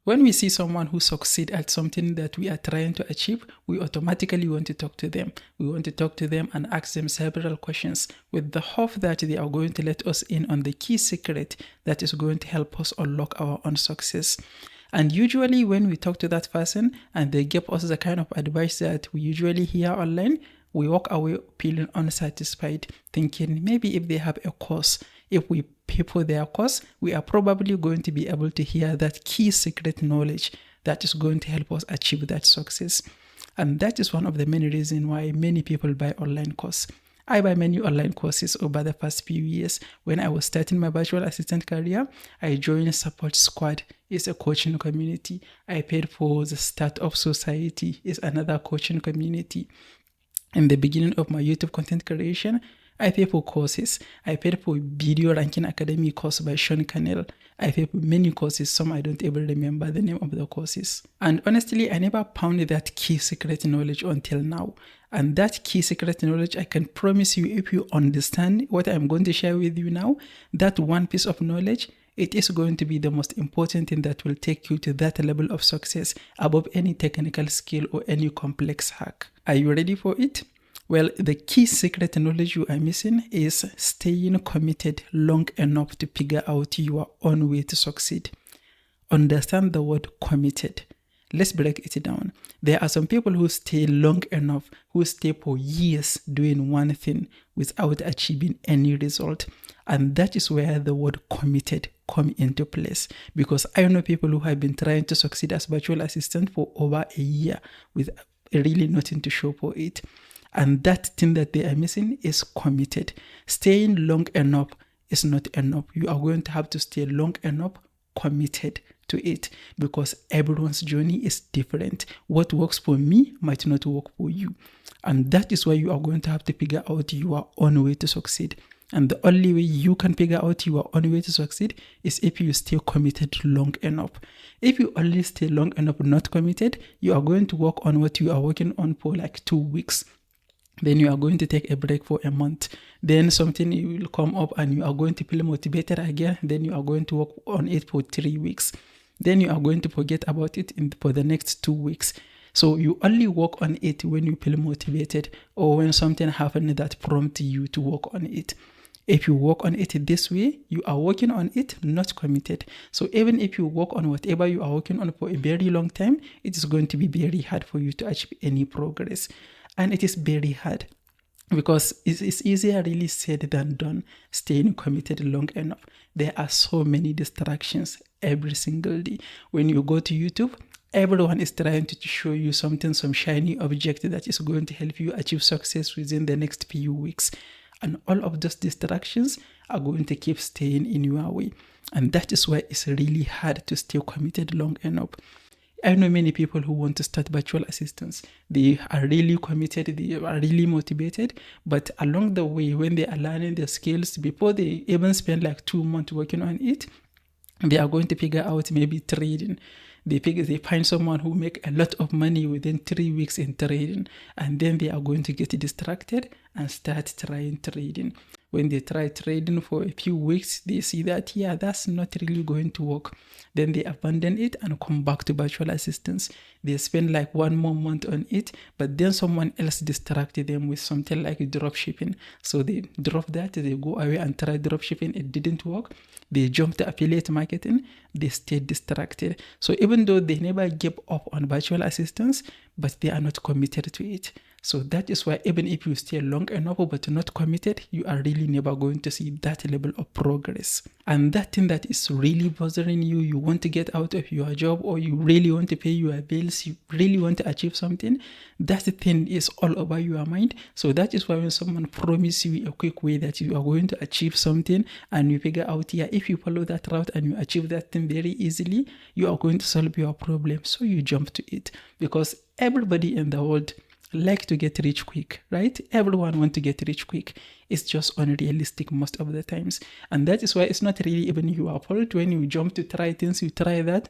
When we see someone who succeeds at something that we are trying to achieve, we automatically want to talk to them. We want to talk to them and ask them several questions with the hope that they are going to let us in on the key secret that is going to help us unlock our own success. And usually when we talk to that person and they give us the kind of advice that we usually hear online, we walk away feeling unsatisfied, thinking maybe if they have a course, if we pay for their course, we are probably going to be able to hear that key secret knowledge that is going to help us achieve that success. And that is one of the many reasons why many people buy online course. I buy many online courses over the past few years. When I was starting my virtual assistant career, I joined Support Squad. It's a coaching community. I paid for the Startup Society. It's another coaching community. In the beginning of my YouTube content creation, I paid for courses. I paid for Video Ranking Academy course by Sean Cannell. I paid for many courses, some I don't even remember the name of the courses. And honestly, I never found that key secret knowledge until now. And that key secret knowledge, I can promise you, if you understand what I'm going to share with you now, that one piece of knowledge, it is going to be the most important thing that will take you to that level of success above any technical skill or any complex hack. Are you ready for it? Well, the key secret knowledge you are missing is staying committed long enough to figure out your own way to succeed. Understand the word committed. Let's break it down. There are some people who stay long enough, who stay for years doing one thing without achieving any result. And that is where the word committed come into place. Because I know people who have been trying to succeed as virtual assistant for over a year with really nothing to show for it. And that thing that they are missing is committed. Staying long enough is not enough. You are going to have to stay long enough committed to it, because everyone's journey is different. What works for me might not work for you. And that is why you are going to have to figure out your own way to succeed. And the only way you can figure out your own way to succeed is if you stay committed long enough. If you only stay long enough not committed, you are going to work on what you are working on for like 2 weeks. Then you are going to take a break for a month. Then something will come up and you are going to feel motivated again. Then you are going to work on it for 3 weeks. Then you are going to forget about it for the next 2 weeks. So you only work on it when you feel motivated or when something happens that prompts you to work on it. If you work on it this way, you are working on it, not committed. So even if you work on whatever you are working on for a very long time, it is going to be very hard for you to achieve any progress. And it is very hard because it's easier really said than done, staying committed long enough. There are so many distractions every single day. When you go to YouTube, everyone is trying to show you something, some shiny object that is going to help you achieve success within the next few weeks. And all of those distractions are going to keep staying in your way. And that is why it's really hard to stay committed long enough. I know many people who want to start virtual assistants. They are really committed, they are really motivated, but along the way, when they are learning the skills, before they even spend like 2 months working on it, they are going to figure out maybe trading. They find someone who make a lot of money within 3 weeks in trading, and then they are going to get distracted and start trying trading. When they try trading for a few weeks, they see that, that's not really going to work. Then they abandon it and come back to virtual assistants. They spend like 1 more month on it, but then someone else distracted them with something like drop shipping. So they drop that, they go away and try drop shipping. It didn't work. They jump to affiliate marketing. They stay distracted. So even though they never gave up on virtual assistants, but they are not committed to it. So that is why even if you stay long enough but not committed, you are really never going to see that level of progress. And that thing that is really bothering you, you want to get out of your job, or you really want to pay your bills, you really want to achieve something, that thing is all over your mind. So that is why when someone promises you a quick way that you are going to achieve something, and you figure out, if you follow that route and you achieve that thing very easily, you are going to solve your problem. So you jump to it, because everybody in the world like to get rich quick, right? Everyone want to get rich quick. It's just unrealistic most of the times. And that is why it's not really even your fault when you jump to try things, you try that,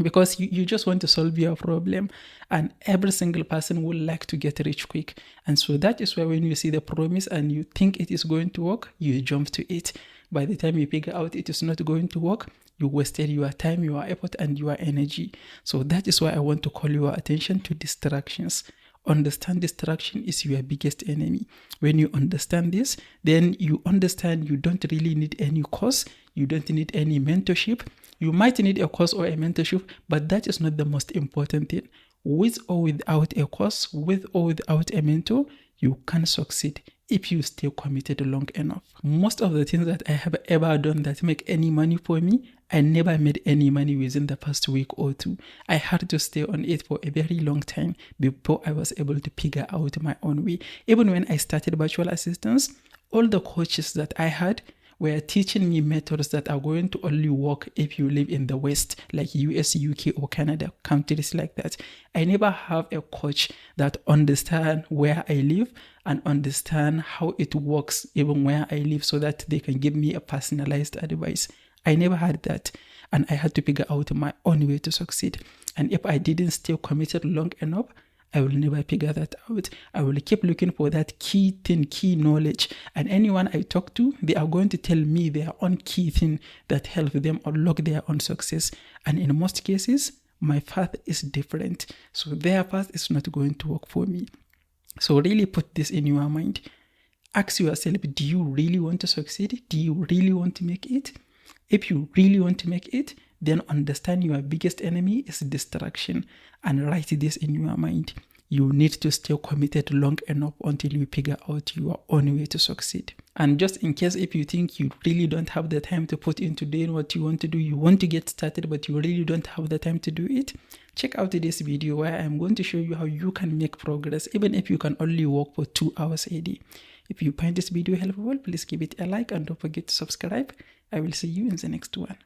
because you just want to solve your problem. And every single person would like to get rich quick. And so that is why when you see the promise and you think it is going to work, you jump to it. By the time you figure out it is not going to work, you wasted your time, your effort, and your energy. So that is why I want to call your attention to distractions. Understand distraction is your biggest enemy. When you understand this, then you understand you don't really need any course, you don't need any mentorship. You might need a course or a mentorship, but that is not the most important thing. With or without a course, with or without a mentor, you can succeed if you stay committed long enough. Most of the things that I have ever done that make any money for me, I never made any money within the past week or two. I had to stay on it for a very long time before I was able to figure out my own way. Even when I started virtual assistants, all the coaches that I had were teaching me methods that are going to only work if you live in the West, like US, UK, or Canada, countries like that. I never have a coach that understands where I live and understand how it works even where I live so that they can give me a personalized advice. I never had that, and I had to figure out my own way to succeed. And if I didn't stay committed long enough, I will never figure that out. I will keep looking for that key thing, key knowledge. And anyone I talk to, they are going to tell me their own key thing that helps them unlock their own success. And in most cases, my path is different. So their path is not going to work for me. So really put this in your mind. Ask yourself, do you really want to succeed? Do you really want to make it? If you really want to make it, then understand your biggest enemy is distraction, and write this in your mind. You need to stay committed long enough until you figure out your own way to succeed. And just in case if you think you really don't have the time to put into doing what you want to do, you want to get started but you really don't have the time to do it, check out this video where I'm going to show you how you can make progress even if you can only work for 2 hours a day. If you find this video helpful, please give it a like and don't forget to subscribe. I will see you in the next one.